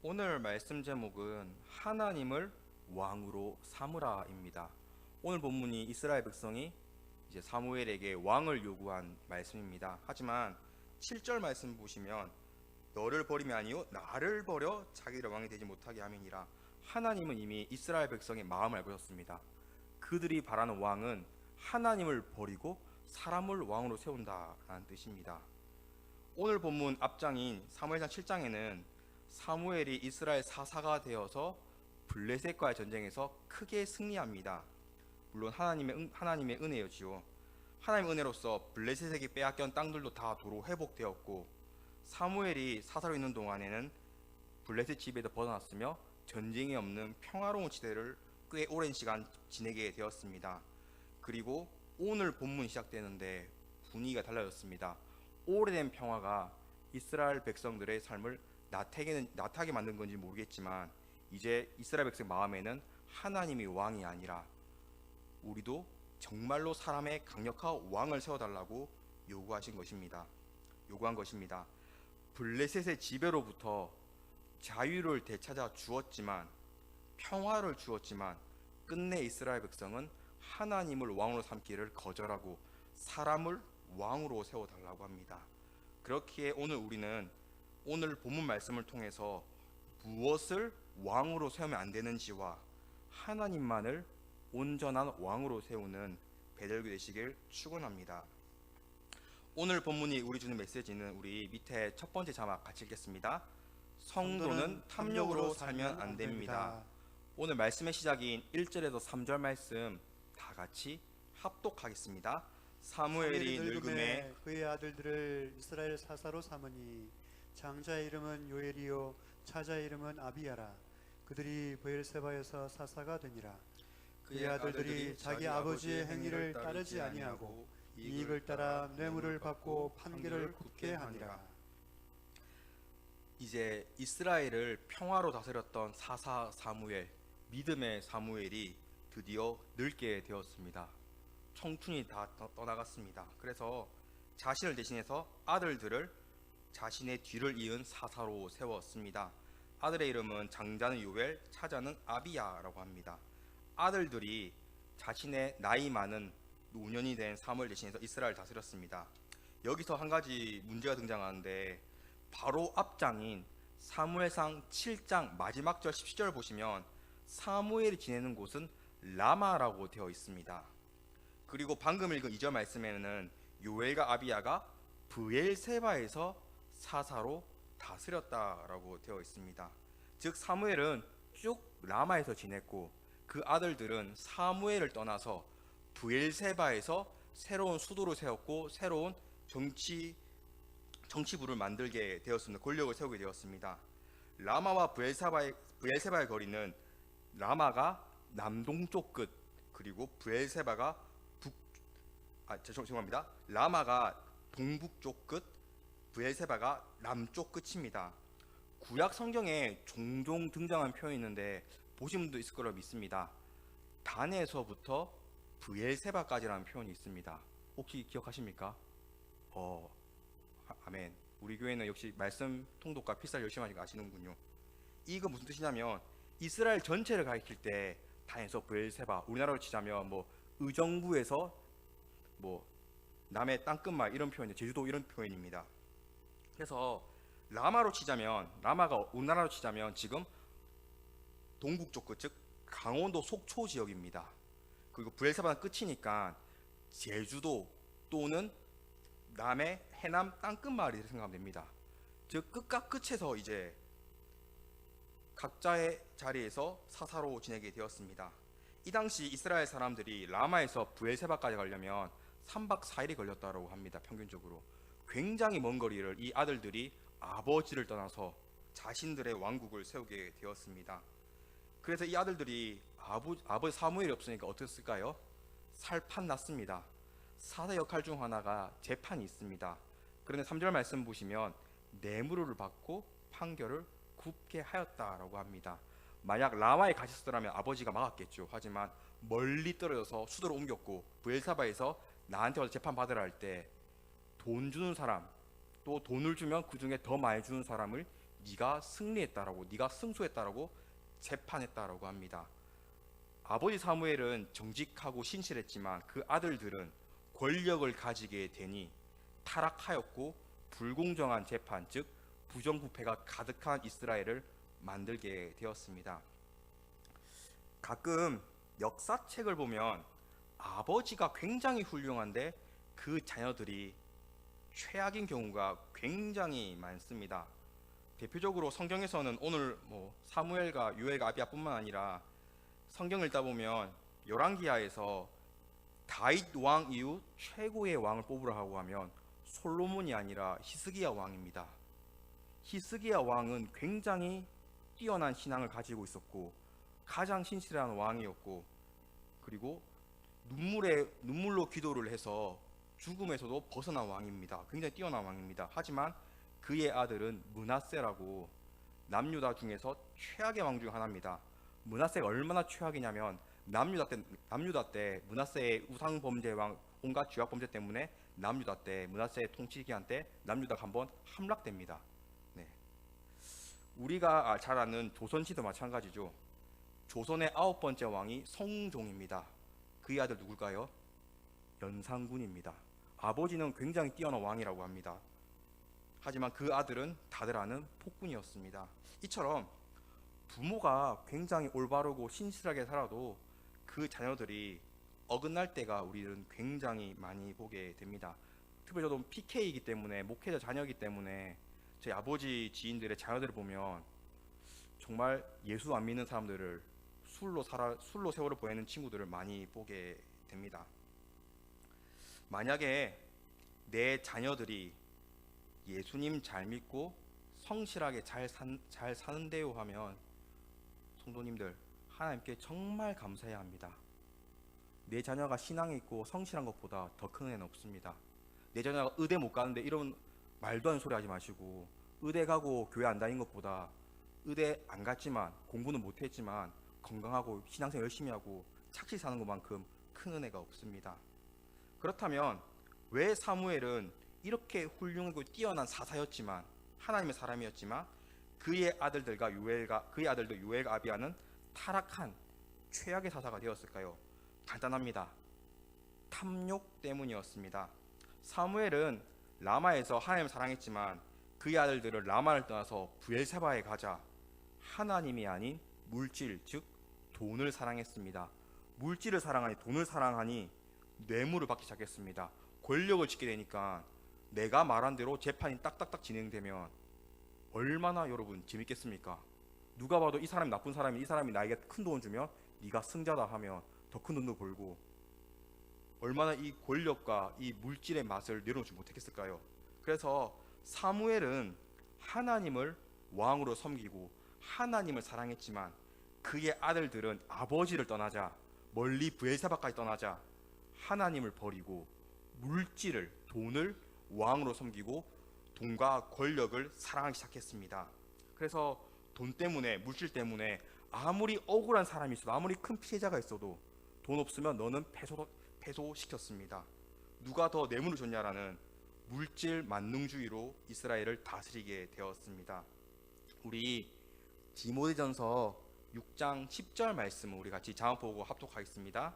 오늘 말씀 제목은 하나님을 왕으로 삼으라입니다. 오늘 본문이 이스라엘 백성이 이제 사무엘에게 왕을 요구한 말씀입니다. 하지만 7절 말씀 보시면 너를 버림이 아니요 나를 버려 자기를 왕이 되지 못하게 함이니라. 하나님은 이미 이스라엘 백성의 마음을 알고 있었습니다. 그들이 바라는 왕은 하나님을 버리고 사람을 왕으로 세운다라는 뜻입니다. 오늘 본문 앞장인 사무엘상 7장에는 사무엘이 이스라엘 사사가 되어서 블레셋과의 전쟁에서 크게 승리합니다. 물론 하나님의 은혜였지요. 하나님의 은혜로서 블레셋에게 빼앗겨온 땅들도 다 도로 회복되었고, 사무엘이 사사로 있는 동안에는 블레셋 지배에서 벗어났으며 전쟁이 없는 평화로운 시대를 꽤 오랜 시간 지내게 되었습니다. 그리고 오늘 본문이 시작되는데 분위기가 달라졌습니다. 오래된 평화가 이스라엘 백성들의 삶을 나타나게 만든 건지 모르겠지만, 이제 이스라엘 백성 마음에는 하나님이 왕이 아니라 우리도 정말로 사람의 강력한 왕을 세워달라고 요구한 것입니다. 블레셋의 지배로부터 자유를 되찾아 주었지만, 평화를 주었지만, 끝내 이스라엘 백성은 하나님을 왕으로 삼기를 거절하고 사람을 왕으로 세워달라고 합니다. 그렇기에 오늘 본문 말씀을 통해서 무엇을 왕으로 세우면 안 되는지와 하나님만을 온전한 왕으로 세우는 베델교 되시길 축원합니다. 오늘 본문이 우리 주는 메시지는 우리 밑에 첫 번째 자막 같이 읽겠습니다. 성도는 탐욕으로 살면 안 됩니다. 오늘 말씀의 시작인 1절에서 3절 말씀 다 같이 합독하겠습니다. 사무엘이 늙음에 그의 아들들을 이스라엘 사사로 삼으니 장자의 이름은 요엘이요 차자의 이름은 아비야라. 그들이 브엘세바에서 사사가 되니라. 그의 아들들이 자기 아버지의 행위를 따르지 아니하고 이익을 따라 뇌물을 받고 판결을 굽게 하니라. 이제 이스라엘을 평화로 다스렸던 사사 사무엘, 믿음의 사무엘이 드디어 늙게 되었습니다. 청춘이 다 떠나갔습니다. 그래서 자신을 대신해서 아들들을 자신의 뒤를 이은 사사로 세웠습니다. 아들의 이름은 장자는 요엘, 차자는 아비야라고 합니다. 아들들이 자신의 나이 많은 노년이 된 사무엘 대신해서 이스라엘을 다스렸습니다. 여기서 한 가지 문제가 등장하는데, 바로 앞장인 사무엘상 7장 마지막 절 17절 보시면 사무엘이 지내는 곳은 라마라고 되어 있습니다. 그리고 방금 읽은 2절 말씀에는 요엘과 아비야가 브엘세바에서 사사로 다스렸다라고 되어 있습니다. 즉 사무엘은 쭉 라마에서 지냈고, 그 아들들은 사무엘을 떠나서 브엘세바에서 새로운 수도를 세웠고 새로운 정치부를 만들게 되었습니다. 권력을 세우게 되었습니다. 라마와 브엘세바의 거리는 라마가 남동쪽 끝, 그리고 브엘세바가 라마가 동북쪽 끝, 브엘세바가 남쪽 끝입니다. 구약 성경에 종종 등장한 표현이 있는데 보신 분도 있을 거라 믿습니다. 단에서부터 브엘세바까지라는 표현이 있습니다. 혹시 기억하십니까? 아멘. 우리 교회는 역시 말씀 통독과 필사를 열심히 하니까 아시는군요. 이거 무슨 뜻이냐면, 이스라엘 전체를 가리킬 때 단에서 브엘세바, 우리나라로 치자면 의정부에서 남의 땅끝말 이런 표현이, 제주도 이런 표현입니다. 그래서 라마가 우리나라로 치자면 지금 동북쪽 끝, 즉 강원도 속초 지역입니다. 그리고 브엘세바는 끝이니까 제주도 또는 남의 해남 땅끝마을이라고 생각하면 됩니다. 즉 끝과 끝에서 이제 각자의 자리에서 사사로 지내게 되었습니다. 이 당시 이스라엘 사람들이 라마에서 브엘세바까지 가려면 3박 4일이 걸렸다고 합니다. 평균적으로. 굉장히 먼 거리를 이 아들들이 아버지를 떠나서 자신들의 왕국을 세우게 되었습니다. 그래서 이 아들들이 아버지 사무엘이 없으니까 어떻게 쓸까요? 살판 났습니다. 사사 역할 중 하나가 재판이 있습니다. 그런데 3절 말씀 보시면 뇌물을 받고 판결을 굽게 하였다라고 합니다. 만약 라마에 가셨더라면 아버지가 막았겠죠. 하지만 멀리 떨어져서 수도로 옮겼고, 브엘사바에서 나한테 와서 재판 받으라 할 때 돈 주는 사람, 또 돈을 주면 그 중에 더 많이 주는 사람을 네가 승리했다라고, 네가 승소했다라고 재판했다라고 합니다. 아버지 사무엘은 정직하고 신실했지만 그 아들들은 권력을 가지게 되니 타락하였고 불공정한 재판, 즉 부정부패가 가득한 이스라엘을 만들게 되었습니다. 가끔 역사책을 보면 아버지가 굉장히 훌륭한데 그 자녀들이 최악인 경우가 굉장히 많습니다. 대표적으로 성경에서는 오늘 사무엘과 요엘과 아비야뿐만 아니라 성경을 읽다 보면 열왕기하에서 다윗 왕 이후 최고의 왕을 뽑으라고 하면 솔로몬이 아니라 히스기야 왕입니다. 히스기야 왕은 굉장히 뛰어난 신앙을 가지고 있었고 가장 신실한 왕이었고, 그리고 눈물로 기도를 해서 죽음에서도 벗어난 왕입니다. 굉장히 뛰어난 왕입니다. 하지만 그의 아들은 므낫세라고 남유다 중에서 최악의 왕 중 하나입니다. 므낫세가 얼마나 최악이냐면 남유다 때 므낫세의 우상 범죄 왕 온갖 죄악 범죄 때문에 남유다 때 므낫세의 통치 기간 때 남유다가 한번 함락됩니다. 네. 우리가 잘 아는 조선시도 마찬가지죠. 조선의 9번째 왕이 성종입니다. 그의 아들 누굴까요? 연산군입니다. 아버지는 굉장히 뛰어난 왕이라고 합니다. 하지만 그 아들은 다들 아는 폭군이었습니다. 이처럼 부모가 굉장히 올바르고 신실하게 살아도 그 자녀들이 어긋날 때가 우리는 굉장히 많이 보게 됩니다. 특히 저도 PK이기 때문에, 목회자 자녀이기 때문에 제 아버지 지인들의 자녀들을 보면 정말 예수 안 믿는 사람들을 술로 세월을 보내는 친구들을 많이 보게 됩니다. 만약에 내 자녀들이 예수님 잘 믿고 성실하게 잘 사는데요 하면 성도님들, 하나님께 정말 감사해야 합니다. 내 자녀가 신앙이 있고 성실한 것보다 더 큰 은혜는 없습니다. 내 자녀가 의대 못 가는데 이런 말도 안 되는 소리 하지 마시고, 의대 가고 교회 안 다닌 것보다 의대 안 갔지만 공부는 못했지만 건강하고 신앙생활 열심히 하고 착실히 사는 것만큼 큰 은혜가 없습니다. 그렇다면 왜 사무엘은 이렇게 훌륭하고 뛰어난 사사였지만, 하나님의 사람이었지만 그의 아들들 요엘과 아비야는 타락한 최악의 사사가 되었을까요? 간단합니다. 탐욕 때문이었습니다. 사무엘은 라마에서 하나님을 사랑했지만 그의 아들들은 라마를 떠나서 브엘세바에 가자 하나님이 아닌 물질, 즉 돈을 사랑했습니다. 물질을 사랑하니, 돈을 사랑하니 뇌물을 받기 시작했습니다. 권력을 짓게 되니까 내가 말한 대로 재판이 딱딱딱 진행되면 얼마나 여러분 재밌겠습니까? 누가 봐도 이 사람이 나쁜 사람이, 이 사람이 나에게 큰 돈 주면 네가 승자다 하면 더 큰 돈도 벌고, 얼마나 이 권력과 이 물질의 맛을 내려놓지 못했겠을까요? 그래서 사무엘은 하나님을 왕으로 섬기고 하나님을 사랑했지만 그의 아들들은 아버지를 떠나자, 멀리 브엘세바까지 떠나자 하나님을 버리고 물질을, 돈을 왕으로 섬기고 돈과 권력을 사랑하기 시작했습니다. 그래서 돈 때문에, 물질 때문에 아무리 억울한 사람이 있어도, 아무리 큰 피해자가 있어도 돈 없으면 너는 패소시켰습니다. 누가 더 뇌물을 줬냐라는 물질 만능주의로 이스라엘을 다스리게 되었습니다. 우리 디모데전서 6장 10절 말씀을 우리 같이 자막 보고 합독하겠습니다.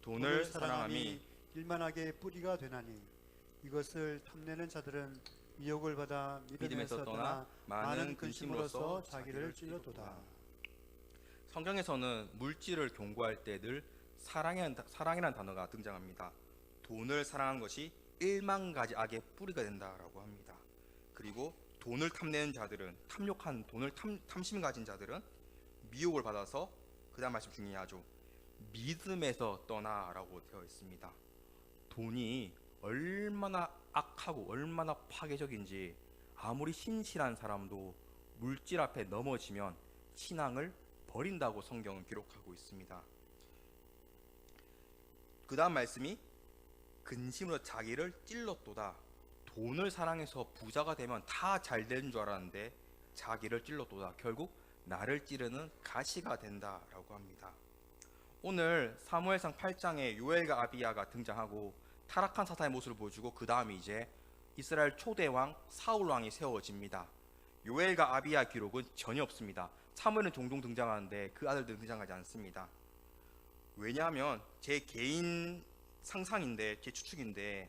돈을 사랑함이 일만하게 뿌리가 되나니 이것을 탐내는 자들은 미혹을 받아 믿음에서 떠나 많은 근심으로써 자기를 찔러도다. 성경에서는 물질을 경고할 때 늘 사랑이라는 단어가 등장합니다. 돈을 사랑하는 것이 1만 가지 악의 뿌리가 된다라고 합니다. 그리고 돈을 탐내는 자들은, 돈을 탐심 가진 자들은 미혹을 받아서, 그 다음 말씀 중요하죠, 믿음에서 떠나라고 되어 있습니다. 돈이 얼마나 악하고 얼마나 파괴적인지 아무리 신실한 사람도 물질 앞에 넘어지면 신앙을 버린다고 성경은 기록하고 있습니다. 그 다음 말씀이 근심으로 자기를 찔렀도다. 돈을 사랑해서 부자가 되면 다 잘 되는 줄 알았는데 자기를 찔렀도다. 결국 나를 찌르는 가시가 된다라고 합니다. 오늘 사무엘상 8장에 요엘과 아비야가 등장하고 타락한 사사의 모습을 보여주고, 그 다음에 이제 이스라엘 초대 왕 사울 왕이 세워집니다. 요엘과 아비야 기록은 전혀 없습니다. 사무엘은 종종 등장하는데 그 아들들은 등장하지 않습니다. 왜냐하면 제 개인 상상인데, 제 추측인데,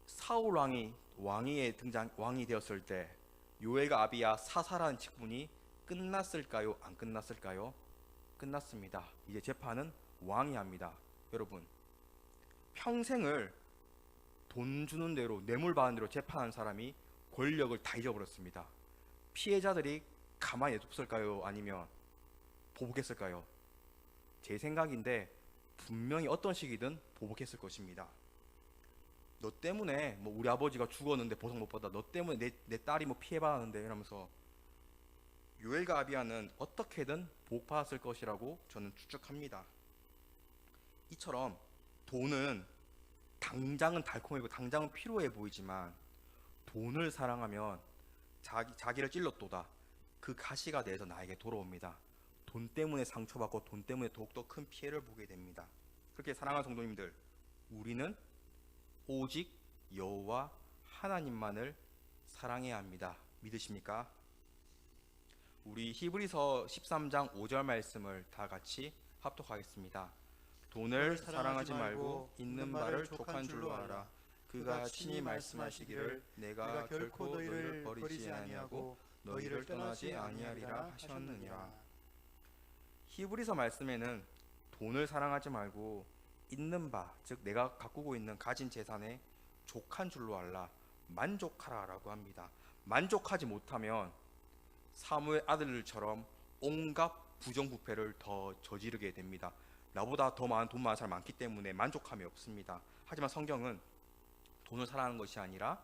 사울 왕이 되었을 때 요엘과 아비야 사사라는 직분이 끝났을까요? 안 끝났을까요? 끝났습니다. 이제 재판은 왕이 합니다. 여러분, 평생을 돈 주는 대로, 뇌물 받는 대로 재판한 사람이 권력을 다 잊어버렸습니다. 피해자들이 가만히 냅뒀을까요? 아니면 보복했을까요? 제 생각인데 분명히 어떤 식이든 보복했을 것입니다. 너 때문에 뭐 우리 아버지가 죽었는데 보상 못 받아, 너 때문에 내 딸이 뭐 피해받았는데, 이러면서 요엘과 아비야는 어떻게든 보복받았을 것이라고 저는 추측합니다. 이처럼 돈은 당장은 달콤하고 당장은 필요해 보이지만 돈을 사랑하면 자기를 찔렀도다 그 가시가 돼서 나에게 돌아옵니다. 돈 때문에 상처받고 돈 때문에 더욱더 큰 피해를 보게 됩니다. 그렇게 사랑하는 성도님들, 우리는 오직 여호와 하나님만을 사랑해야 합니다. 믿으십니까? 우리 히브리서 13장 5절 말씀을 다 같이 합독하겠습니다. 돈을 사랑하지 말고 있는 바를 족한 줄로 알아. 그가 친히 말씀하시기를 내가 결코 너희를 버리지 아니하고 너희를 떠나지 아니하리라 하셨느니라. 히브리서 말씀에는 돈을 사랑하지 말고 있는 바, 즉 내가 가꾸고 있는 가진 재산에 족한 줄로 알라, 만족하라 라고 합니다. 만족하지 못하면 사무엘 아들들처럼 온갖 부정부패를 더 저지르게 됩니다. 나보다 더 많은 돈 많은 사람 많기 때문에 만족함이 없습니다. 하지만 성경은 돈을 사랑하는 것이 아니라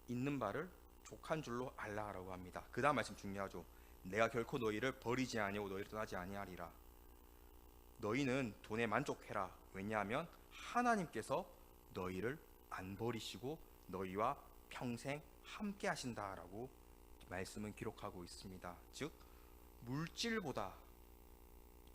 있는 바를 족한 줄로 알라라고 합니다. 그 다음 말씀 중요하죠. 내가 결코 너희를 버리지 아니하고 너희를 떠나지 아니하리라. 너희는 돈에 만족해라. 왜냐하면 하나님께서 너희를 안 버리시고 너희와 평생 함께 하신다라고 말씀은 기록하고 있습니다. 즉 물질보다,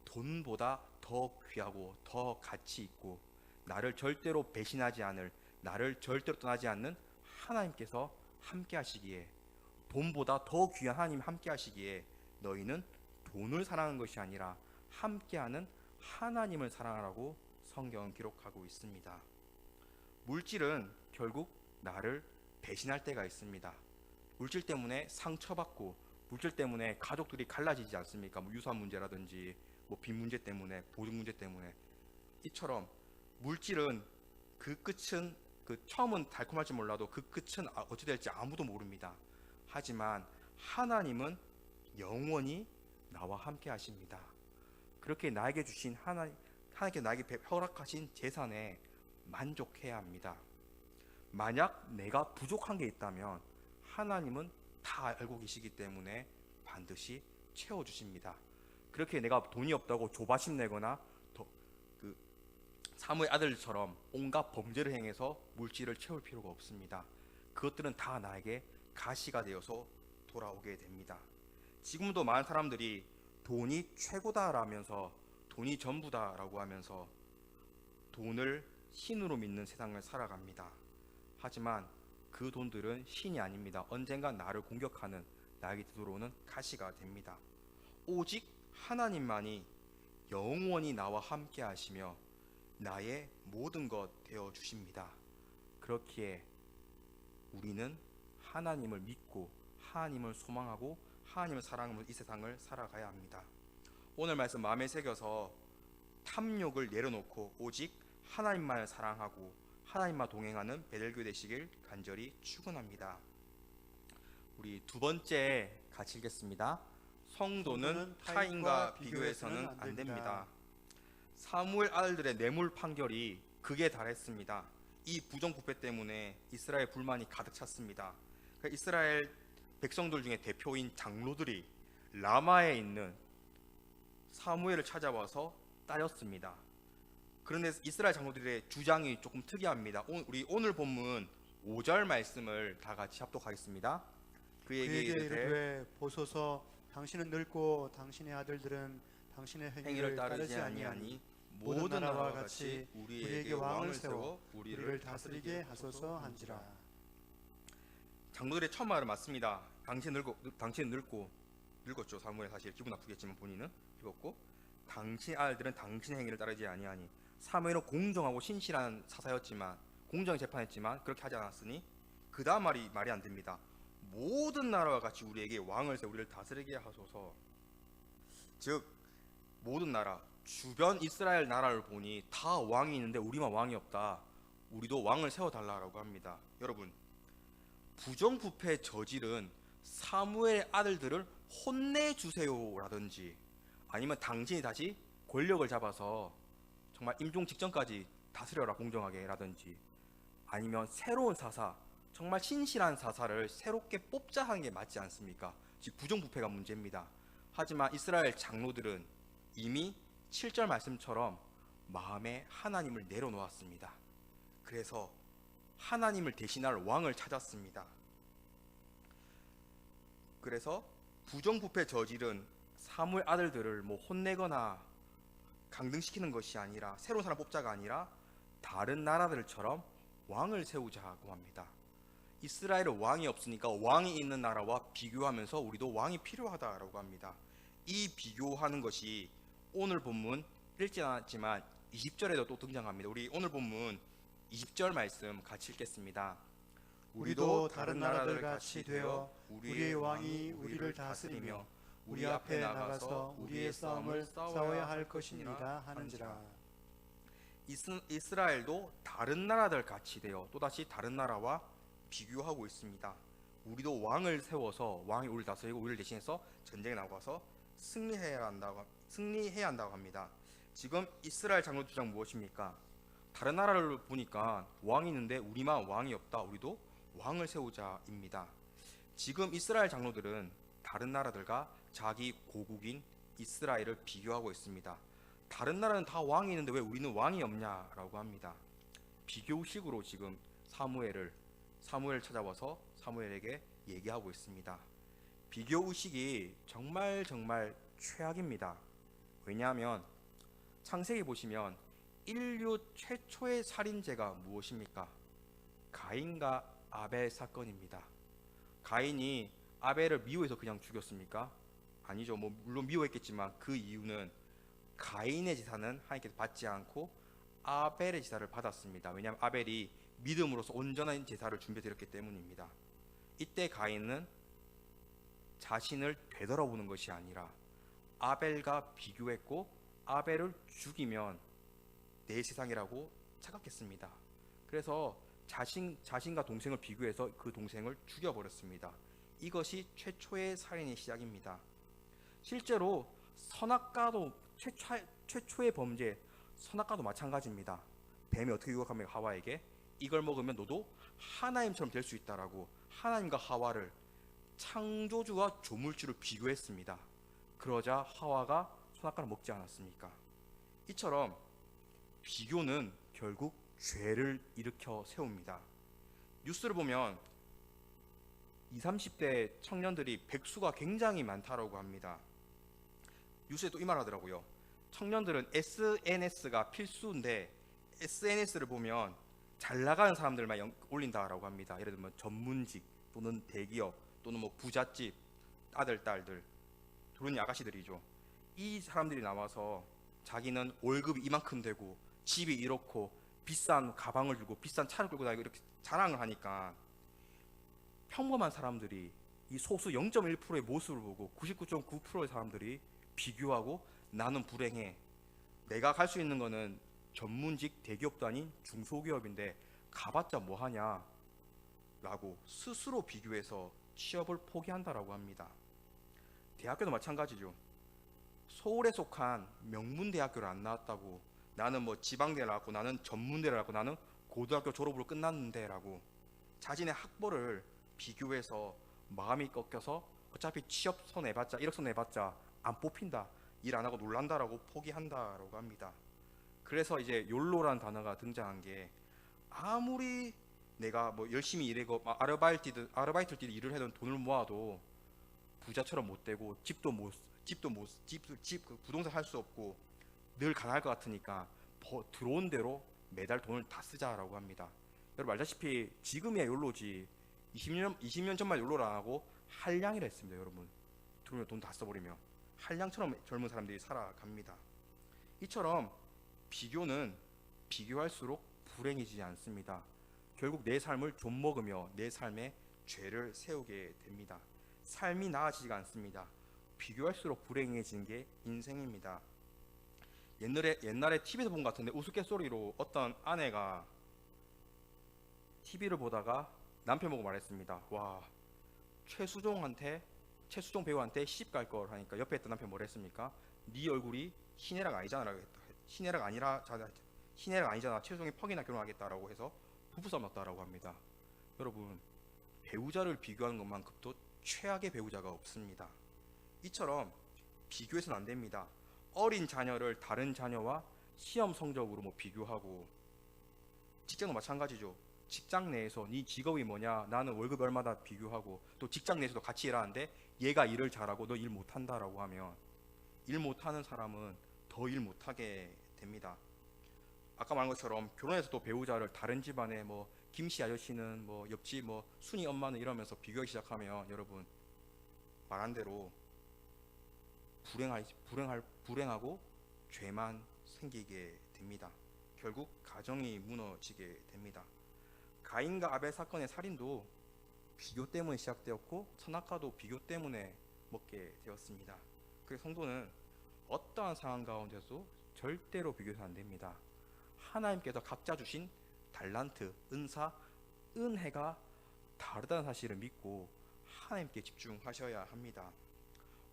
돈보다 더 귀하고 더 가치 있고 나를 절대로 배신하지 않을, 나를 절대로 떠나지 않는 하나님께서 함께 하시기에, 돈보다 더 귀한 하나님 함께 하시기에 너희는 돈을 사랑하는 것이 아니라 함께하는 하나님을 사랑하라고 성경은 기록하고 있습니다. 물질은 결국 나를 배신할 때가 있습니다. 물질 때문에 상처받고, 물질 때문에 가족들이 갈라지지 않습니까? 뭐 유산 문제라든지 뭐 빚 문제 때문에, 보증 문제 때문에. 이처럼 물질은 그 끝은, 그 처음은 달콤할지 몰라도 그 끝은 어찌 될지 아무도 모릅니다. 하지만 하나님은 영원히 나와 함께 하십니다. 그렇게 나에게 주신 하나님께 나에게 허락하신 재산에 만족해야 합니다. 만약 내가 부족한 게 있다면 하나님은 다 알고 계시기 때문에 반드시 채워주십니다. 그렇게 내가 돈이 없다고 조바심 내거나 사무의 아들처럼 온갖 범죄를 행해서 물질을 채울 필요가 없습니다. 그것들은 다 나에게 가시가 되어서 돌아오게 됩니다. 지금도 많은 사람들이 돈이 최고다라면서, 돈이 전부다라고 하면서 돈을 신으로 믿는 세상을 살아갑니다. 하지만 그 돈들은 신이 아닙니다. 언젠가 나를 공격하는, 나에게 들어오는 가시가 됩니다. 오직 하나님만이 영원히 나와 함께 하시며 나의 모든 것 되어 주십니다. 그렇기에 우리는 하나님을 믿고 하나님을 소망하고 하나님을 사랑하며 이 세상을 살아가야 합니다. 오늘 말씀 마음에 새겨서 탐욕을 내려놓고 오직 하나님만을 사랑하고 하나님과 동행하는 베델교회 되시길 간절히 축원합니다. 우리 두 번째 같이 읽겠습니다. 성도는 타인과 비교해서는 안 됩니다. 사무엘 아들들의 뇌물 판결이 극에 달했습니다. 이 부정부패 때문에 이스라엘 불만이 가득 찼습니다. 이스라엘 백성들 중에 대표인 장로들이 라마에 있는 사무엘을 찾아와서 따졌습니다. 그런데 이스라엘 장로들의 주장이 조금 특이합니다. 우리 오늘 본문 5절 말씀을 다 같이 합독하겠습니다. 그에게 이르되 보소서, 당신은 늙고 당신의 아들들은 당신의 행위를 따르지 아니하니 모든 나라와 같이 우리에게 왕을 세워 우리를 다스리게 하소서 한지라. 장로들의 첫 말은 맞습니다. 당신 늙었죠. 사무엘 사실 기분 나쁘겠지만 본인은 늙었고, 당신 아들들은 당신의 행위를 따르지 아니하니. 사무엘은 공정하고 신실한 사사였지만, 공정히 재판했지만 그렇게 하지 않았으니 그 다음 말이 안 됩니다. 모든 나라와 같이 우리에게 왕을 세워 우리를 다스리게 하소서. 즉 모든 나라, 주변 이스라엘 나라를 보니 다 왕이 있는데 우리만 왕이 없다. 우리도 왕을 세워달라고 합니다. 여러분, 부정부패 저지른 사무엘의 아들들을 혼내주세요라든지, 아니면 당신이 다시 권력을 잡아서 정말 임종 직전까지 다스려라 공정하게라든지, 아니면 새로운 사사, 정말 신실한 사사를 새롭게 뽑자 하는 게 맞지 않습니까? 즉 부정부패가 문제입니다. 하지만 이스라엘 장로들은 이미 7절 말씀처럼 마음에 하나님을 내려놓았습니다. 그래서 하나님을 대신할 왕을 찾았습니다. 그래서 부정부패 저지른 사무엘 아들들을 혼내거나 강등시키는 것이 아니라, 새로운 사람 뽑자가 아니라 다른 나라들처럼 왕을 세우자고 합니다. 이스라엘은 왕이 없으니까 왕이 있는 나라와 비교하면서 우리도 왕이 필요하다라고 합니다. 이 비교하는 것이 오늘 본문 읽지 않았지만 20절에도 또 등장합니다. 우리 오늘 본문 20절 말씀 같이 읽겠습니다. 우리도 다른 나라들 같이 되어 우리의 왕이 우리를 다스리며 우리 앞에 나가서 우리의 싸움을 싸워야 할 것이니라 하는지라. 이스라엘도 다른 나라들 같이 되어 또다시 다른 나라와 비교하고 있습니다. 우리도 왕을 세워서 왕이 우리를 다스리고 우리를 대신해서 전쟁에 나가서 승리해야 한다고 합니다. 지금 이스라엘 장로 주장 무엇입니까? 다른 나라를 보니까 왕이 있는데 우리만 왕이 없다. 우리도 왕을 세우자입니다. 지금 이스라엘 장로들은 다른 나라들과 자기 고국인 이스라엘을 비교하고 있습니다. 다른 나라는 다 왕이 있는데 왜 우리는 왕이 없냐라고 합니다. 비교식으로 지금 사무엘을 찾아와서 사무엘에게 얘기하고 있습니다. 비교 의식이 정말 최악입니다. 왜냐하면 창세기 보시면 인류 최초의 살인죄가 무엇입니까? 가인과 아벨 사건입니다. 가인이 아벨을 미워해서 그냥 죽였습니까? 아니죠. 물론 미워했겠지만 그 이유는 가인의 제사는 하나님께서 받지 않고 아벨의 제사를 받았습니다. 왜냐하면 아벨이 믿음으로서 온전한 제사를 준비드렸기 때문입니다. 이때 가인은 자신을 되돌아보는 것이 아니라 아벨과 비교했고, 아벨을 죽이면 내 세상이라고 착각했습니다. 그래서 자신과 동생을 비교해서 그 동생을 죽여버렸습니다. 이것이 최초의 살인의 시작입니다. 실제로 선악과도 최초의 범죄, 선악과도 마찬가지입니다. 뱀이 어떻게 유혹합니까? 하와에게 이걸 먹으면 너도 하나님처럼 될 수 있다라고 하나님과 하와를, 창조주와 조물주를 비교했습니다. 그러자 하와가 선악과를 먹지 않았습니까? 이처럼 비교는 결국 죄를 일으켜 세웁니다. 뉴스를 보면 20, 30대 청년들이 백수가 굉장히 많다라고 합니다. 뉴스에 또 이 말 하더라고요. 청년들은 SNS가 필수인데 SNS를 보면 잘 나가는 사람들만 올린다라고 합니다. 예를 들면 전문직 또는 대기업 또는 부잣집 아들, 딸들, 그런 아가씨들이죠. 이 사람들이 나와서 자기는 월급이 이만큼 되고 집이 이렇고 비싼 가방을 들고 비싼 차를 끌고 다니고 이렇게 자랑을 하니까 평범한 사람들이 이 소수 0.1%의 모습을 보고 99.9%의 사람들이 비교하고 나는 불행해. 내가 갈 수 있는 거는 전문직 대기업도 아닌 중소기업인데 가봤자 뭐하냐 라고 스스로 비교해서 취업을 포기한다라고 합니다. 대학교도 마찬가지죠. 서울에 속한 명문대학교를 안 나왔다고, 나는 지방대 나왔고 나는 전문대를 나왔고 나는 고등학교 졸업으로 끝났는데 라고 자신의 학벌을 비교해서 마음이 꺾여서 어차피 취업 손해봤자 1억 손해봤자 안 뽑힌다, 일 안 하고 놀란다라고 포기한다라고 합니다. 그래서 이제 욜로라는 단어가 등장한 게, 아무리 내가 열심히 일하고 아르바이트를 뛰듯 일을 해도 돈을 모아도 부자처럼 못 되고 집 부동산 할 수 없고 늘 가난할 것 같으니까 들어온 대로 매달 돈을 다 쓰자라고 합니다. 여러분 알다시피 지금이야 욜로지 20년 전만 연로를 안 하고 한량이라 했습니다. 여러분, 들어오면 돈 다 써버리면 한량처럼 젊은 사람들이 살아갑니다. 이처럼 비교는 비교할수록 불행해지지 않습니다. 결국 내 삶을 좀먹으며 내 삶에 죄를 세우게 됩니다. 삶이 나아지지가 않습니다. 비교할수록 불행해지는 게 인생입니다. 옛날에 TV에서 본 것 같은데 우스갯소리로 어떤 아내가 TV를 보다가 남편 보고 말했습니다. 와, 최수종 배우한테 시집 갈 걸 하니까 옆에 있던 남편 뭐라 했습니까? 네 얼굴이 신혜라가 아니잖아라고 했다. 신혜라가 아니잖아. 최수종이 퍽이나 결혼하겠다라고 해서 부부싸움 났다라고 합니다. 여러분, 배우자를 비교하는 것만큼도 최악의 배우자가 없습니다. 이처럼 비교해서는 안 됩니다. 어린 자녀를 다른 자녀와 시험 성적으로 비교하고, 직장도 마찬가지죠. 직장 내에서 네 직업이 뭐냐, 나는 월급 얼마다 비교하고, 또 직장 내에서도 같이 일하는데 얘가 일을 잘하고 너 일 못한다라고 하면 일 못하는 사람은 더 일 못하게 됩니다. 아까 말한 것처럼 결혼해서도 배우자를 다른 집안에 김씨 아저씨는 옆집 순이 엄마는 이러면서 비교하기 시작하면 여러분, 말한 대로 불행하고 죄만 생기게 됩니다. 결국 가정이 무너지게 됩니다. 가인과 아벨 사건의 살인도 비교 때문에 시작되었고, 선악과도 비교 때문에 먹게 되었습니다. 그래서 성도는 어떠한 상황 가운데서도 절대로 비교해서는 안 됩니다. 하나님께서 각자 주신 달란트, 은사, 은혜가 다르다는 사실을 믿고 하나님께 집중하셔야 합니다.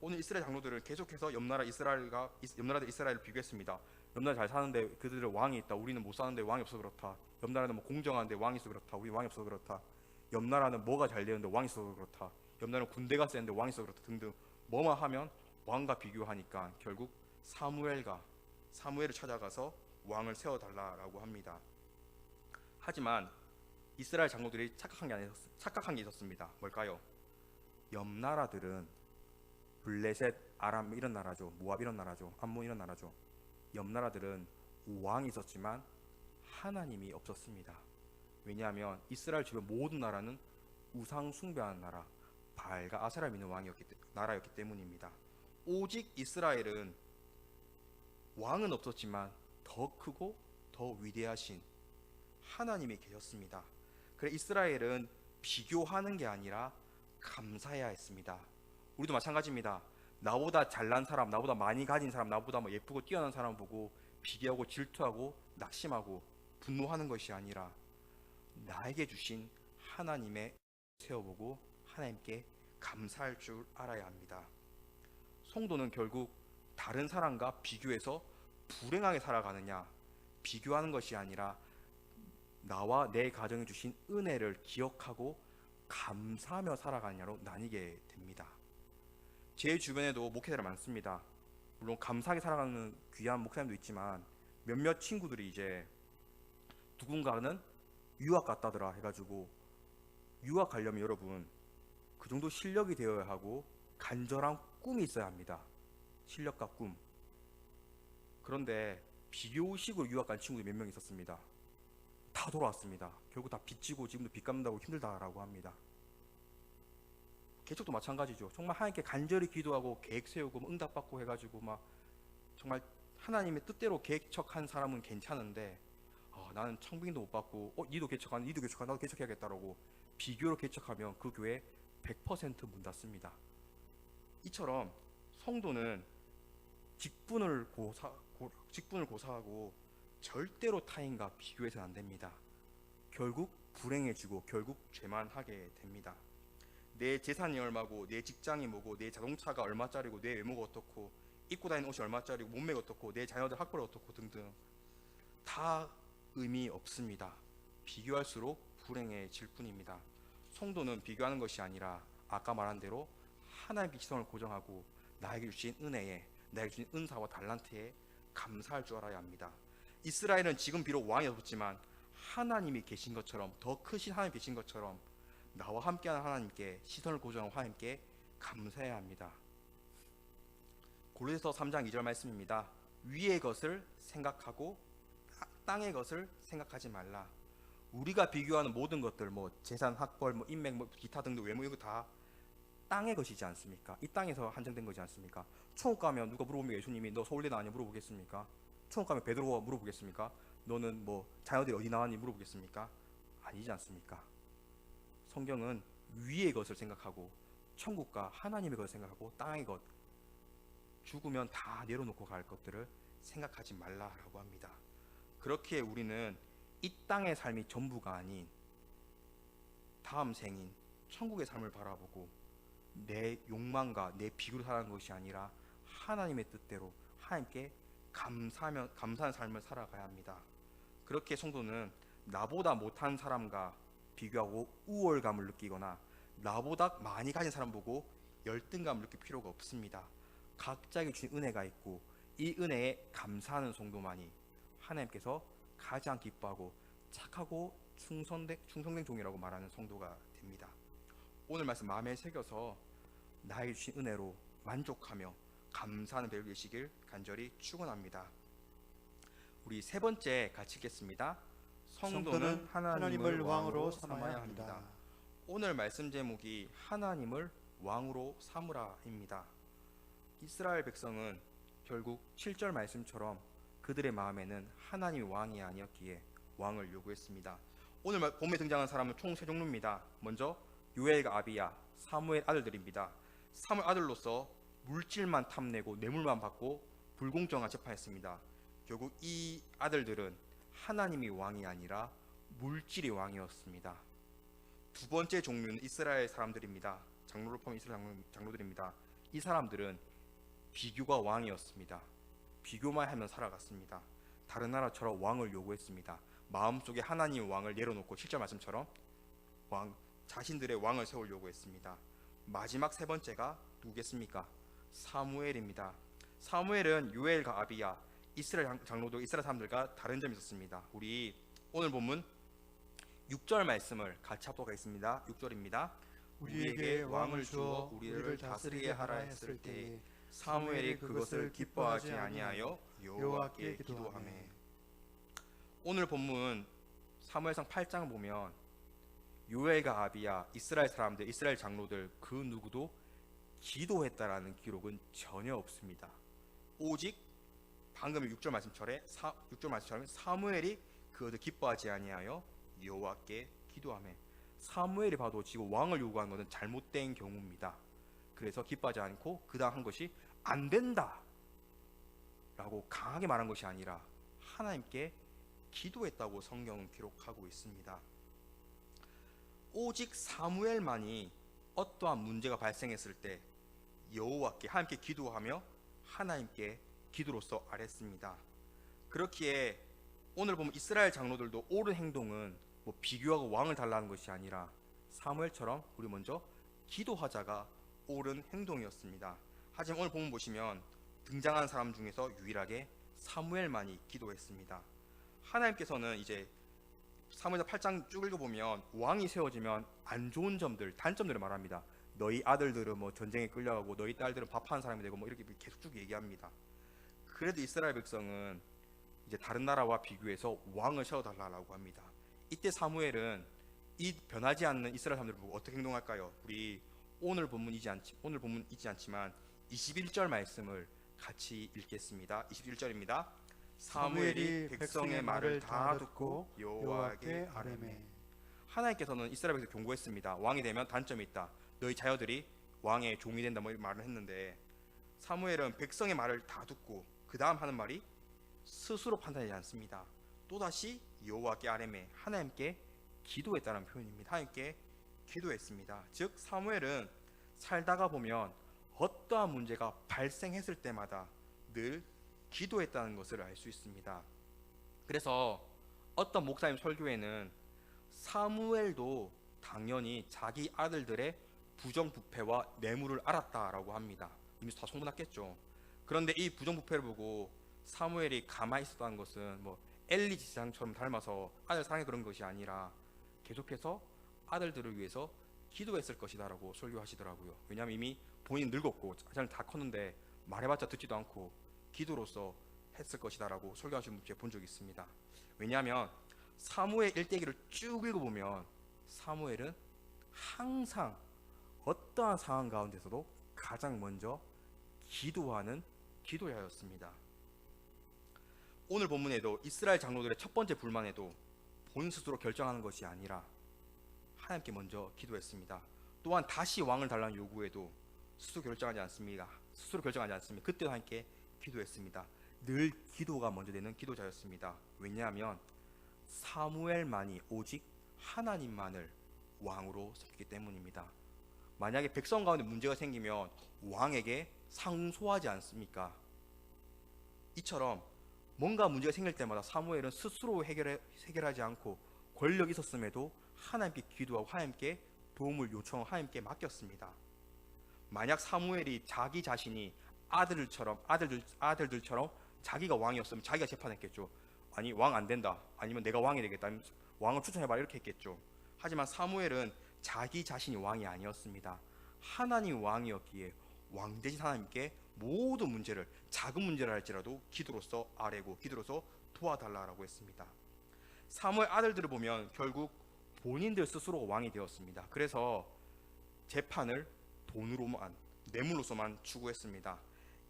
오늘 이스라엘 장로들을 계속해서 옆나라 이스라엘을 비교했습니다. 옆나라 잘 사는데 그들은 왕이 있다. 우리는 못 사는데 왕이 없어 그렇다. 옆나라는 공정한데 왕이 있어 그렇다. 우리 왕이 없어 그렇다. 옆나라는 뭐가 잘 되는데 왕이 있어 그렇다. 옆나라는 군대가 세는데 왕이 있어 그렇다 등등, 뭐만 하면 왕과 비교하니까 결국 사무엘을 찾아가서 왕을 세워달라고 합니다. 하지만 이스라엘 장로들이 착각한 게 있었습니다. 뭘까요? 옆 나라들은 블레셋, 아람 이런 나라죠. 모압 이런 나라죠. 암몬 이런 나라죠. 옆 나라들은 왕이 있었지만 하나님이 없었습니다. 왜냐하면 이스라엘 주변 모든 나라는 우상 숭배하는 나라, 바알과 아세라 믿는 나라였기 때문입니다. 오직 이스라엘은 왕은 없었지만 더 크고 더 위대하신 하나님이 계셨습니다. 그래서 이스라엘은 비교하는 게 아니라 감사해야 했습니다. 우리도 마찬가지입니다. 나보다 잘난 사람, 나보다 많이 가진 사람, 나보다 예쁘고 뛰어난 사람 보고 비교하고 질투하고 낙심하고 분노하는 것이 아니라 나에게 주신 하나님의 세워보고 하나님께 감사할 줄 알아야 합니다. 성도는 결국 다른 사람과 비교해서 불행하게 살아가느냐, 비교하는 것이 아니라 나와 내 가정에 주신 은혜를 기억하고 감사하며 살아가느냐로 나뉘게 됩니다. 제 주변에도 목회자들 많습니다. 물론 감사하게 살아가는 귀한 목사님도 있지만 몇몇 친구들이 이제 누군가는 유학 갔다더라 해가지고, 유학 가려면 여러분 그 정도 실력이 되어야 하고 간절한 꿈이 있어야 합니다. 실력과 꿈. 그런데 비교식으로 유학 간 친구들이 몇 명 있었습니다. 다 돌아왔습니다. 결국 다 빚지고 지금도 빚 갚는다고 힘들다라고 합니다. 개척도 마찬가지죠. 정말 하나님께 간절히 기도하고 계획 세우고 응답받고 해가지고 정말 하나님의 뜻대로 개척한 사람은 괜찮은데, 나는 청빙도 못 받고 니도 개척하는 나도 개척해야겠다라고 비교로 개척하면 그 교회 100% 문 닫습니다. 이처럼 성도는 직분을 고사하고 절대로 타인과 비교해서는 안 됩니다. 결국 불행해지고 결국 죄만 하게 됩니다. 내 재산이 얼마고, 내 직장이 뭐고, 내 자동차가 얼마짜리고, 내 외모가 어떻고, 입고 다니는 옷이 얼마짜리고, 몸매가 어떻고, 내 자녀들 학벌이 어떻고 등등 다 의미 없습니다. 비교할수록 불행해질 뿐입니다. 성도는 비교하는 것이 아니라 아까 말한 대로 하나님의 시선을 고정하고 나에게 주신 은혜에, 나에게 주신 은사와 달란트에 감사할 줄 알아야 합니다. 이스라엘은 지금 비록 왕이 없었지만 하나님이 계신 것처럼, 더 크신 하나님이 계신 것처럼 나와 함께하는 하나님께, 시선을 고정하는 하나님께 감사해야 합니다. 고린도서 3장 2절 말씀입니다. 위의 것을 생각하고 땅의 것을 생각하지 말라. 우리가 비교하는 모든 것들, 뭐 재산, 학벌, 뭐 인맥, 뭐 기타 등등 외모 이거 다 땅의 것이지 않습니까? 이 땅에서 한정된 거지 않습니까? 천국 가면 누가 물어보면 예수님이 너 서울대 나왔냐 물어보겠습니까? 천국 가면 베드로가 물어보겠습니까? 너는 뭐 자녀들이 어디 나왔니 물어보겠습니까? 아니지 않습니까? 성경은 위의 것을 생각하고 천국과 하나님의 것을 생각하고 땅의 것, 죽으면 다 내려놓고 갈 것들을 생각하지 말라라고 합니다. 그렇게 우리는 이 땅의 삶이 전부가 아닌 다음 생인 천국의 삶을 바라보고 내 욕망과 내 비교로 살아가는 것이 아니라 하나님의 뜻대로 하나님께 감사하는 삶을 살아가야 합니다. 그렇게 성도는 나보다 못한 사람과 비교하고 우월감을 느끼거나 나보다 많이 가진 사람 보고 열등감을 느낄 필요가 없습니다. 각자에게 주신 은혜가 있고 이 은혜에 감사하는 성도만이 하나님께서 가장 기뻐하고 착하고 충성된 종이라고 말하는 성도가 됩니다. 오늘 말씀 마음에 새겨서 나에게 주신 은혜로 만족하며 감사하는 배우 되시길 간절히 축원합니다. 우리 세 번째 같이 읽겠습니다. 성도는 하나님을 왕으로 삼아야 합니다. 오늘 말씀 제목이 하나님을 왕으로 삼으라입니다. 이스라엘 백성은 결국 7절 말씀처럼 그들의 마음에는 하나님이 왕이 아니었기에 왕을 요구했습니다. 오늘 본문에 등장한 사람은 총 세 종류입니다. 먼저 요엘과 아비야, 사무엘 아들들입니다. 사무엘 아들로서 물질만 탐내고 뇌물만 받고 불공정한 재판했습니다. 결국 이 아들들은 하나님이 왕이 아니라 물질이 왕이었습니다. 두 번째 종류는 이스라엘 사람들입니다. 장로를 포함한 이스라엘 장로들입니다. 이 사람들은 비교가 왕이었습니다. 비교만 하면 살아갔습니다. 다른 나라처럼 왕을 요구했습니다. 마음속에 하나님 왕을 내려놓고 7절 말씀처럼 자신들의 왕을 세울 요구했습니다. 마지막 세 번째가 누구겠습니까? 사무엘입니다. 사무엘은 요엘과 아비야, 이스라엘 장로들, 이스라엘 사람들과 다른 점이 있었습니다. 우리 오늘 본문 6절 말씀을 같이 합독 하겠습니다. 6절입니다. 우리에게 왕을 주어 우리를 다스리게 하라 했을 때에 사무엘이 그것을 기뻐하지 아니하여 여호와께 기도하매. 오늘 본문 사무엘상 8장을 보면 요엘과 아비야, 이스라엘 사람들, 이스라엘 장로들 그 누구도 기도했다라는 기록은 전혀 없습니다. 오직 방금 6절 말씀처럼 사무엘이 그것을 기뻐하지 아니하여 여호와께 기도하매. 사무엘이 봐도 지금 왕을 요구하는 것은 잘못된 경우입니다. 그래서 기뻐하지 않고 그 다음 한 것이 안 된다 라고 강하게 말한 것이 아니라 하나님께 기도했다고 성경은 기록하고 있습니다. 오직 사무엘만이 어떠한 문제가 발생했을 때 여호와께 하나님께 기도하며 하나님께 기도로서 아뢰습니다. 그렇기에 오늘 보면 이스라엘 장로들도 옳은 행동은 뭐 비교하고 왕을 달라는 것이 아니라 사무엘처럼 우리 먼저 기도하자가 옳은 행동이었습니다. 하지만 오늘 본문 보시면 등장한 사람 중에서 유일하게 사무엘만이 기도했습니다. 하나님께서는 이제 사무엘상 8장 쭉 읽어보면 왕이 세워지면 안 좋은 점들, 단점들을 말합니다. 너희 아들들은 뭐 전쟁에 끌려가고 너희 딸들은 밥하는 사람이 되고 뭐 이렇게 계속 쭉 얘기합니다. 그래도 이스라엘 백성은 이제 다른 나라와 비교해서 왕을 세워달라고 합니다. 이때 사무엘은 이 변하지 않는 이스라엘 사람들을 보고 어떻게 행동할까요? 우리 오늘 본문 있지 않지만 21절 말씀을 같이 읽겠습니다. 21절입니다. 사무엘이 백성의 말을 다 듣고 여호와께 아뢰매. 하나님께서는 이스라엘 백성을 경고했습니다. 왕이 되면 단점이 있다. 너희 자녀들이 왕의 종이 된다 뭐 말을 했는데 사무엘은 백성의 말을 다 듣고 그 다음 하는 말이 스스로 판단하지 않습니다. 또다시 여호와께 아뢰매, 하나님께 기도했다는 표현입니다. 하나님께 기도했습니다. 즉 사무엘은 살다가 보면 어떠한 문제가 발생했을 때마다 늘 기도했다는 것을 알 수 있습니다. 그래서 어떤 목사님 설교에는 사무엘도 당연히 자기 아들들의 부정부패와 뇌물을 알았다라고 합니다. 이미 다 소문났겠죠. 그런데 이 부정부패를 보고 사무엘이 가만히 있었다는 것은 뭐 엘리 지상처럼 닮아서 아들 사랑해 그런 것이 아니라 계속해서 아들들을 위해서 기도했을 것이다라고 설교하시더라고요. 왜냐하면 이미 본인 늙었고 자녀 다 컸는데 말해봤자 듣지도 않고 기도로서 했을 것이다라고 설교하시는 분 제가 본 적이 있습니다. 왜냐하면 사무엘 일대기를 쭉 읽어보면 사무엘은 항상 어떠한 상황 가운데서도 가장 먼저 기도하는 기도자였습니다. 오늘 본문에도 이스라엘 장로들의 첫 번째 불만에도 본 스스로 결정하는 것이 아니라 하나님께 먼저 기도했습니다. 또한 다시 왕을 달라는 요구에도 스스로 결정하지 않습니다. 그때도 하나님께 기도했습니다. 늘 기도가 먼저 되는 기도자였습니다. 왜냐하면 사무엘만이 오직 하나님만을 왕으로 섬기기 때문입니다. 만약에 백성 가운데 문제가 생기면 왕에게 상소하지 않습니까? 이처럼 뭔가 문제가 생길 때마다 사무엘은 스스로 해결하지 않고 권력이 있었음에도 하나님께 기도하고 하나님께 도움을 요청하고 하나님께 맡겼습니다. 만약 사무엘이 자기 자신이 아들들처럼 자기가 왕이었으면 자기가 재판했겠죠. 아니 왕 안 된다, 아니면 내가 왕이 되겠다, 왕을 추천해봐, 이렇게 했겠죠. 하지만 사무엘은 자기 자신이 왕이 아니었습니다. 하나님 왕이었기에 왕 대신 하나님께 모든 문제를, 작은 문제를 할지라도 기도로서 아뢰고 기도로서 도와달라고 했습니다. 사무엘 아들들을 보면 결국 본인들 스스로 왕이 되었습니다. 그래서 재판을 돈으로만, 뇌물로서만 추구했습니다.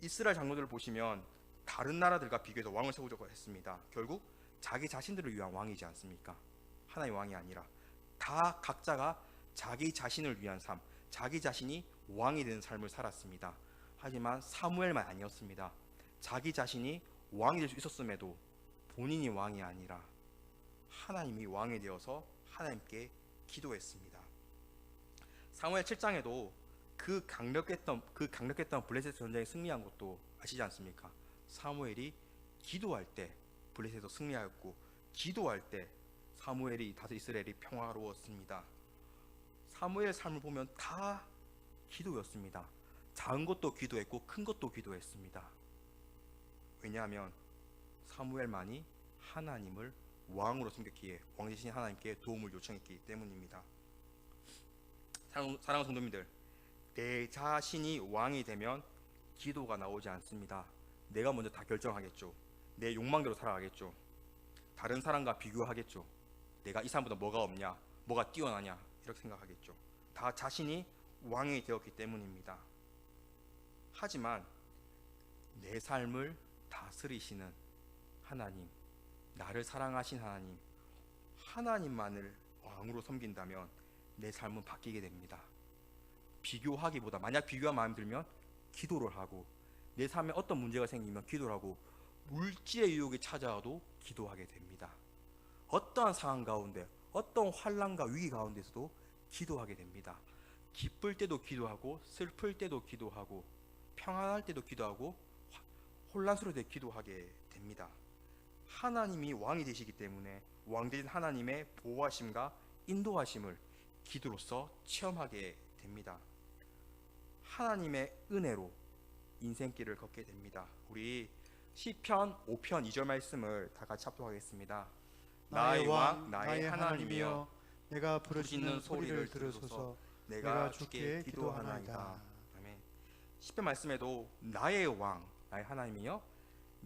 이스라엘 장로들을 보시면 다른 나라들과 비교해서 왕을 세우려고 했습니다. 결국 자기 자신들을 위한 왕이지 않습니까? 하나의 왕이 아니라 다 각자가 자기 자신을 위한 삶, 자기 자신이 왕이 되는 삶을 살았습니다. 하지만 사무엘만 아니었습니다. 자기 자신이 왕이 될 수 있었음에도 본인이 왕이 아니라 하나님이 왕이 되어서 하나님께 기도했습니다. 사무엘 7장에도 그 강력했던 블레셋 전쟁에 승리한 것도 아시지 않습니까? 사무엘이 기도할 때 블레셋에서 승리하였고, 기도할 때 사무엘이 다스 이스라엘이 평화로웠습니다. 사무엘의 삶을 보면 다 기도였습니다. 작은 것도 기도했고 큰 것도 기도했습니다. 왜냐하면 사무엘만이 하나님을 왕으로 섬겼기에, 왕 대신 하나님께 도움을 요청했기 때문입니다. 사랑하는 성도님들, 내 자신이 왕이 되면 기도가 나오지 않습니다. 내가 먼저 다 결정하겠죠. 내 욕망대로 살아가겠죠. 다른 사람과 비교하겠죠. 내가 이 사람보다 뭐가 없냐, 뭐가 뛰어나냐, 이렇게 생각하겠죠. 다 자신이 왕이 되었기 때문입니다. 하지만 내 삶을 다스리시는 하나님, 나를 사랑하신 하나님, 하나님만을 왕으로 섬긴다면 내 삶은 바뀌게 됩니다. 비교하기보다, 만약 비교가 마음에 들면 기도를 하고, 내 삶에 어떤 문제가 생기면 기도를 하고, 물질의 유혹이 찾아와도 기도하게 됩니다. 어떠한 상황 가운데, 어떤 환난과 위기 가운데서도 기도하게 됩니다. 기쁠 때도 기도하고, 슬플 때도 기도하고, 평안할 때도 기도하고, 혼란스러울 때 기도하게 됩니다. 하나님이 왕이 되시기 때문에 왕 되신 하나님의 보호하심과 인도하심을 기도로서 체험하게 됩니다. 하나님의 은혜로 인생길을 걷게 됩니다. 우리 시편 5편 2절 말씀을 다 같이 합독하겠습니다. 나의 왕, 나의 하나님이여, 내가 부르짖는 소리를 들으소서. 내가 주께 기도하나이다. 아멘. 시편 말씀에도 나의 왕, 나의 하나님이여,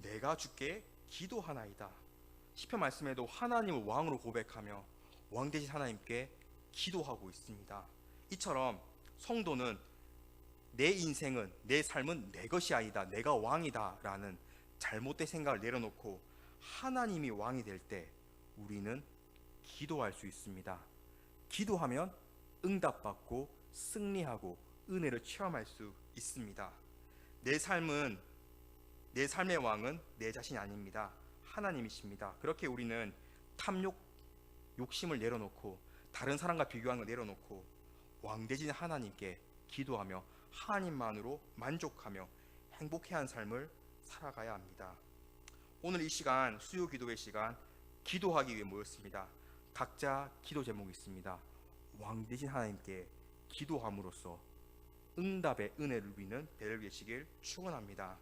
내가 주께 기도하나이다. 시편 말씀에도 하나님을 왕으로 고백하며 왕 대신 하나님께 기도하고 있습니다. 이처럼 성도는 내 인생은, 내 삶은 내 것이 아니다, 내가 왕이다 라는 잘못된 생각을 내려놓고 하나님이 왕이 될 때 우리는 기도할 수 있습니다. 기도하면 응답받고 승리하고 은혜를 체험할 수 있습니다. 내 삶의 왕은 내 자신이 아닙니다. 하나님이십니다. 그렇게 우리는 탐욕, 욕심을 내려놓고 다른 사람과 비교하는 걸 내려놓고 왕 대신 하나님께 기도하며 하나님만으로 만족하며 행복해하는 삶을 살아가야 합니다. 오늘 이 시간, 수요 기도의 시간, 기도하기 위해 모였습니다. 각자 기도 제목이 있습니다. 왕 대신 하나님께 기도함으로써 응답의 은혜를 누리는 대를 되시길 축원합니다.